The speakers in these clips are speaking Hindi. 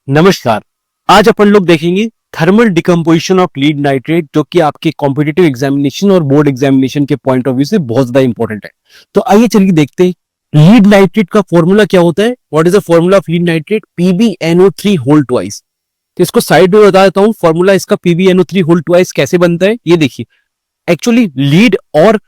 नमस्कार। आज अपन लोग देखेंगे thermal decomposition of lead nitrate, जो कि आपके कॉम्पिटिटिव एग्जामिनेशन और बोर्ड एग्जामिनेशन के पॉइंट ऑफ व्यू से बहुत ज्यादा इंपॉर्टेंट है। तो आइए चलिए देखते हैं लीड नाइट्रेट का फॉर्मूला क्या होता है। What is the formula of lead nitrate? PbNO3 whole twice. तो इसको साइड में बता देता हूं, फॉर्मूला इसका PbNO3 होल ट्वाइस कैसे बनता है ये देखिए। एक्चुअली लीड और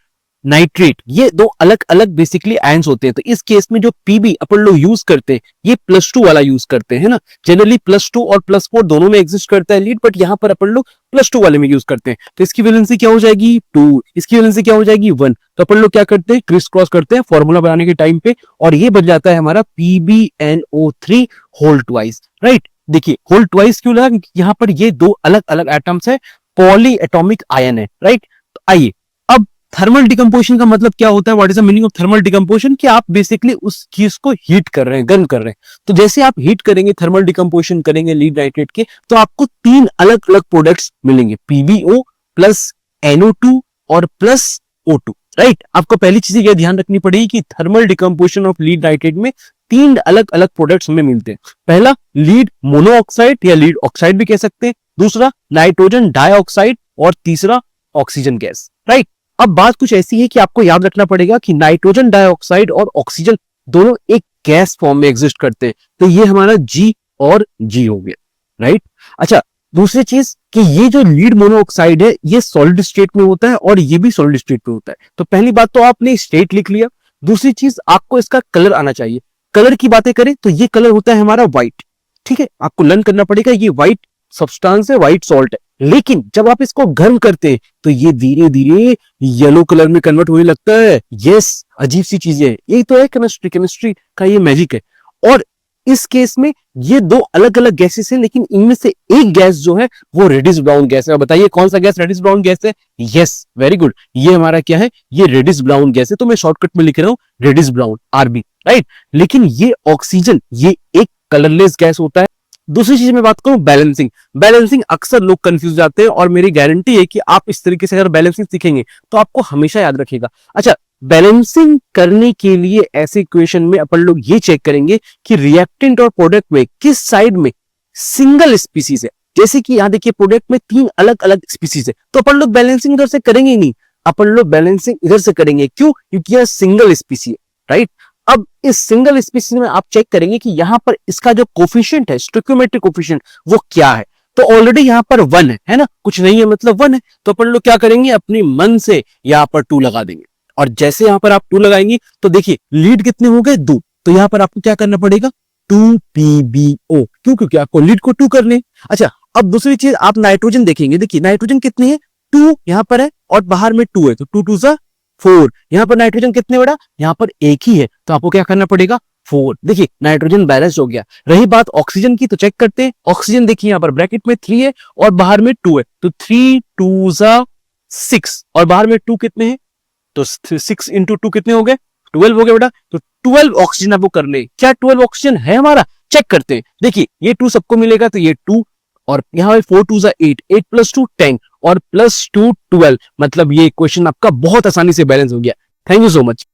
नाइट्रेट ये दो अलग अलग बेसिकली आयंस होते हैं। तो इस केस में जो पीबी अपन लोग यूज करते हैं ये +2 वाला यूज करते हैं ना। जनरली +2 और +4 दोनों में एग्जिस्ट करता है लीड, बट यहां पर अपन लोग +2 वाले में यूज करते हैं। तो इसकी वैलेंसी क्या हो जाएगी 2, इसकी वैलेंसी क्या हो जाएगी 1। तो अपन लोग क्या करते हैं, क्रिस क्रॉस करते हैं फॉर्मूला बनाने के टाइम पे, और ये बन जाता है हमारा PbNO3 होल ट्वाइस। राइट, देखिए होल ट्वाइस क्यों लगा, यहां पर ये दो अलग अलग एटम्स है, पॉली एटॉमिक आयन है। राइट, तो आइए अब थर्मल डिकम्पोजिशन का मतलब क्या होता है। What is the meaning of thermal decomposition? कि आप बेसिकली उस चीज को हीट कर रहे हैं, गर्म कर रहे हैं। तो जैसे आप हीट करेंगे, थर्मल डिकम्पोजिशन करेंगे लीड नाइट्रेट के, तो आपको 3 अलग अलग प्रोडक्ट्स मिलेंगे, PbO प्लस NO2 और प्लस O2। राइट, आपको पहली चीज यह ध्यान रखनी पड़ेगी कि thermal decomposition of lead nitrate में 3 अलग अलग प्रोडक्ट्स हमें मिलते हैं। पहला लीड मोनोऑक्साइड या लीड ऑक्साइड भी कह सकते हैं, दूसरा नाइट्रोजन डाइऑक्साइड, और तीसरा ऑक्सीजन गैस। राइट, अब बात कुछ ऐसी है कि आपको याद रखना पड़ेगा कि नाइट्रोजन डाइऑक्साइड और ऑक्सीजन दोनों एक गैस फॉर्म में एग्जिस्ट करते हैं। तो ये हमारा G और G हो गया। राइट, अच्छा दूसरी चीज कि ये जो लीड मोनोऑक्साइड है ये सॉलिड स्टेट में होता है और ये भी सॉलिड स्टेट में होता है। तो पहली बात तो आपने स्टेट लिख लिया। दूसरी चीज आपको इसका कलर आना चाहिए। कलर की बातें करें तो ये कलर होता है हमारा व्हाइट। ठीक है, आपको लर्न करना पड़ेगा, ये व्हाइट सब्सटेंस है, व्हाइट सॉल्ट है। लेकिन जब आप इसको गर्म करते हैं तो ये धीरे धीरे येलो कलर में कन्वर्ट होने लगता है। यस, अजीब सी चीजें है, यही तो है केमिस्ट्री, केमिस्ट्री का ये मैजिक है। और इस केस में ये दो अलग अलग गैसेस हैं, लेकिन इनमें से एक गैस जो है वो रेडिश ब्राउन गैस है। बताइए कौन सा गैस रेडिश ब्राउन गैस है? यस, वेरी गुड, ये हमारा क्या है, ये रेडिश ब्राउन गैस है। तो मैं शॉर्टकट में लिख रहा हूं रेडिश ब्राउन, RB। राइट, लेकिन ये ऑक्सीजन ये एक कलरलेस गैस होता है। दूसरी चीज मैं बात करूं बैलेंसिंग। बैलेंसिंग अक्सर लोग कंफ्यूज जाते हैं, और मेरी गारंटी है कि आप इस तरीके से अगर बैलेंसिंग सीखेंगे तो आपको हमेशा याद रखेगा। अच्छा, बैलेंसिंग करने के लिए ऐसे इक्वेशन में अपन लोग ये चेक करेंगे कि रिएक्टेंट और प्रोडक्ट में किस साइड में सिंगल स्पीसीज है। जैसे कि यहां देखिए प्रोडक्ट में 3 अलग अलग स्पीसीज है, तो अपन लोग बैलेंसिंग इधर से करेंगे ही नहीं, अपन लोग बैलेंसिंग इधर से करेंगे। क्यों? क्योंकि यह सिंगल स्पीसी है। राइट, अब इस सिंगल स्पीसीज में आप चेक करेंगे कि यहां पर इसका जो कोफिशिएंट है, स्टोइकियोमेट्रिक कोफिशिएंट, वो क्या है। तो ऑलरेडी यहां पर 1 है ना, कुछ नहीं है मतलब 1 है। तो अपन लोग क्या करेंगे, अपनी मन से यहां पर 2 लगा देंगे। और जैसे यहां पर आप 2 लगाएंगे तो देखिए लीड कितने हो गए 2। तो यहां पर आपको क्या करना पड़ेगा 2PbO। क्यों? क्योंकि आपको लीड को 2 करने। अच्छा, अब दूसरी चीज आप नाइट्रोजन देखेंगे, देखिए नाइट्रोजन कितने हैं 2 यहां पर है, और बाहर में 2 है, तो 2 2 4। यहां पर नाइट्रोजन कितने बड़ा, यहां पर एक ही है, तो आपको क्या करना पड़ेगा 4। देखिए नाइट्रोजन बैलेंस हो गया। रही बात ऑक्सीजन की, तो चेक करते हैं। ऑक्सीजन देखिए यहां पर ब्रैकेट में 3 है और बाहर में 2 है, तो 3 2 6, और बाहर में 2 कितने हैं, तो 6 इंटू 2 कितने हो गए 12 हो गए बेटा। तो 12 ऑक्सीजन आपको करने। क्या 12 ऑक्सीजन है हमारा? चेक करते हैं। देखिए ये 2 सबको मिलेगा, तो ये 2, और यहाँ 4 2 8, 8 + 2 10, और +2 12। मतलब ये इक्वेशन आपका बहुत आसानी से बैलेंस हो गया। Thank you so much.